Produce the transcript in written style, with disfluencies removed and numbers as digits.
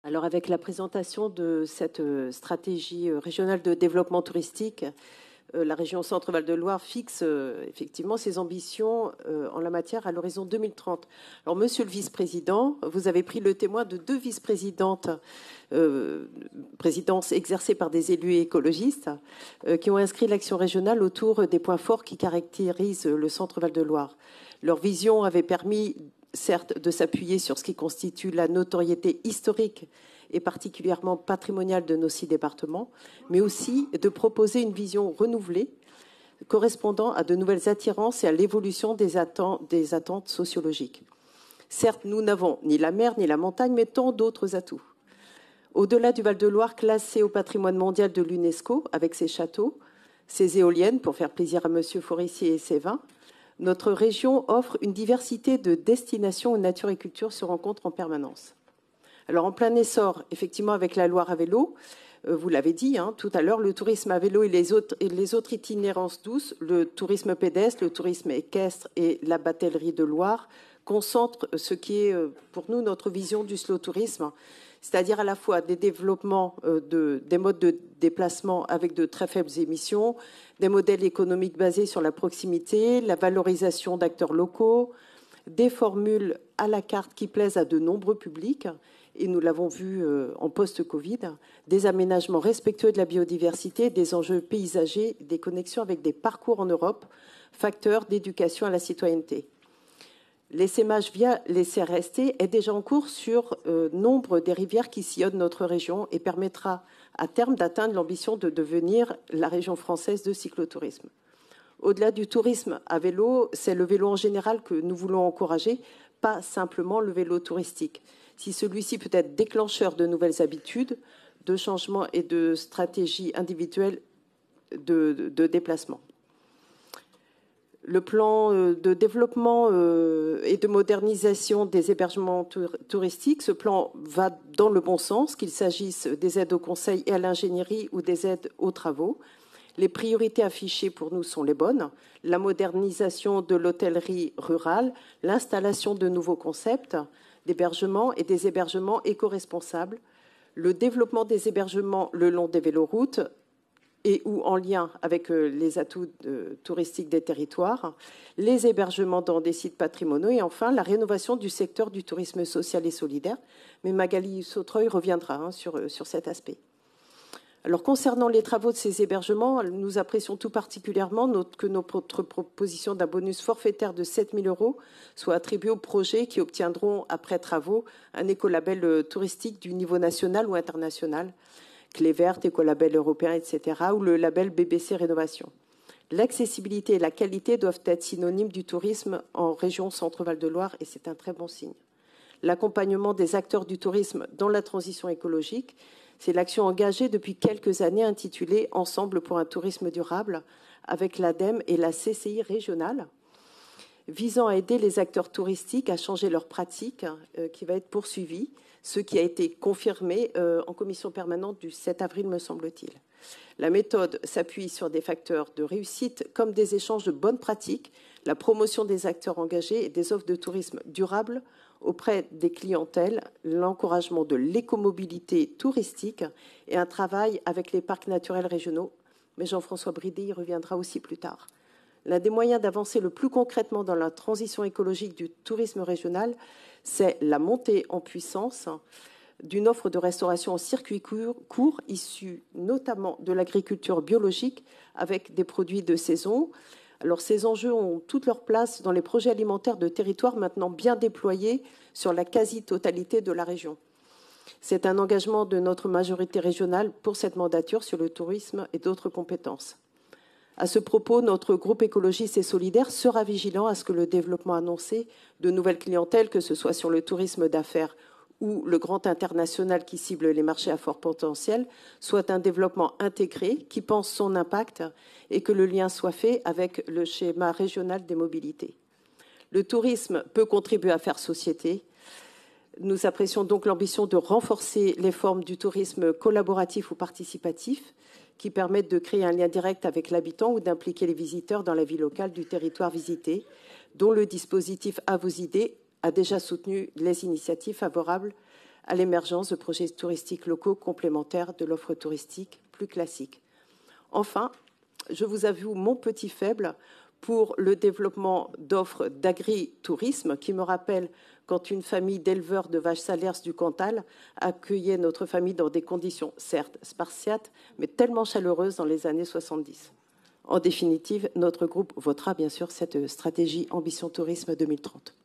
Alors avec la présentation de cette stratégie régionale de développement touristique, la région Centre-Val de Loire fixe effectivement ses ambitions en la matière à l'horizon 2030. Alors monsieur le vice-président, vous avez pris le témoin de 2 vice-présidentes, présidences exercées par des élus écologistes, qui ont inscrit l'action régionale autour des points forts qui caractérisent le Centre-Val de Loire. Leur vision avait permis certes de s'appuyer sur ce qui constitue la notoriété historique et particulièrement patrimoniale de nos 6 départements, mais aussi de proposer une vision renouvelée correspondant à de nouvelles attirances et à l'évolution des attentes sociologiques. Certes, nous n'avons ni la mer ni la montagne, mais tant d'autres atouts. Au-delà du Val-de-Loire, classé au patrimoine mondial de l'UNESCO, avec ses châteaux, ses éoliennes, pour faire plaisir à M. Forissier et ses vins, notre région offre une diversité de destinations où nature et culture se rencontrent en permanence. Alors, en plein essor, effectivement, avec la Loire à vélo, vous l'avez dit tout à l'heure, le tourisme à vélo et les autres itinérances douces, le tourisme pédestre, le tourisme équestre et la batellerie de Loire concentrent ce qui est, pour nous, notre vision du slow tourisme, c'est-à-dire à la fois des développements des modes de déplacement avec de très faibles émissions, des modèles économiques basés sur la proximité, la valorisation d'acteurs locaux, des formules à la carte qui plaisent à de nombreux publics, et nous l'avons vu en post-Covid, des aménagements respectueux de la biodiversité, des enjeux paysagers, des connexions avec des parcours en Europe, facteurs d'éducation à la citoyenneté. L'essaimage via les CRST est déjà en cours sur nombre des rivières qui sillonnent notre région et permettra à terme d'atteindre l'ambition de devenir la région française de cyclotourisme. Au-delà du tourisme à vélo, c'est le vélo en général que nous voulons encourager, pas simplement le vélo touristique. Si celui-ci peut être déclencheur de nouvelles habitudes, de changements et de stratégies individuelles de déplacement. Le plan de développement et de modernisation des hébergements touristiques, ce plan va dans le bon sens, qu'il s'agisse des aides au conseil et à l'ingénierie ou des aides aux travaux. Les priorités affichées pour nous sont les bonnes. La modernisation de l'hôtellerie rurale, l'installation de nouveaux concepts d'hébergement et des hébergements éco-responsables, le développement des hébergements le long des véloroutes, et ou en lien avec les atouts touristiques des territoires, les hébergements dans des sites patrimoniaux et enfin la rénovation du secteur du tourisme social et solidaire. Mais Magali Sautreuil reviendra sur cet aspect. Alors concernant les travaux de ces hébergements, nous apprécions tout particulièrement que notre proposition d'un bonus forfaitaire de 7 000 € soit attribuée aux projets qui obtiendront après travaux un écolabel touristique du niveau national ou international. Clé verte, écolabel européen, etc., ou le label BBC Rénovation. L'accessibilité et la qualité doivent être synonymes du tourisme en région Centre-Val de Loire et c'est un très bon signe. L'accompagnement des acteurs du tourisme dans la transition écologique, c'est l'action engagée depuis quelques années intitulée « Ensemble pour un tourisme durable » avec l'ADEME et la CCI régionale, visant à aider les acteurs touristiques à changer leurs pratiques, qui va être poursuivie, ce qui a été confirmé en commission permanente du 7 avril, me semble-t-il. La méthode s'appuie sur des facteurs de réussite comme des échanges de bonnes pratiques, la promotion des acteurs engagés et des offres de tourisme durable auprès des clientèles, l'encouragement de l'écomobilité touristique et un travail avec les parcs naturels régionaux. Mais Jean-François Bridet y reviendra aussi plus tard. L'un des moyens d'avancer le plus concrètement dans la transition écologique du tourisme régional, c'est la montée en puissance d'une offre de restauration en circuit court, issue notamment de l'agriculture biologique avec des produits de saison. Alors ces enjeux ont toute leur place dans les projets alimentaires de territoire maintenant bien déployés sur la quasi-totalité de la région. C'est un engagement de notre majorité régionale pour cette mandature sur le tourisme et d'autres compétences. À ce propos, notre groupe écologiste et solidaire sera vigilant à ce que le développement annoncé de nouvelles clientèles, que ce soit sur le tourisme d'affaires ou le grand international qui cible les marchés à fort potentiel, soit un développement intégré qui pense son impact et que le lien soit fait avec le schéma régional des mobilités. Le tourisme peut contribuer à faire société. Nous apprécions donc l'ambition de renforcer les formes du tourisme collaboratif ou participatif qui permettent de créer un lien direct avec l'habitant ou d'impliquer les visiteurs dans la vie locale du territoire visité, dont le dispositif À vos idées a déjà soutenu les initiatives favorables à l'émergence de projets touristiques locaux complémentaires de l'offre touristique plus classique. Enfin, je vous avoue mon petit faible pour le développement d'offres d'agritourisme qui me rappelle quand une famille d'éleveurs de vaches salers du Cantal accueillait notre famille dans des conditions certes spartiates, mais tellement chaleureuses dans les années 70. En définitive, notre groupe votera bien sûr cette stratégie Ambition Tourisme 2030.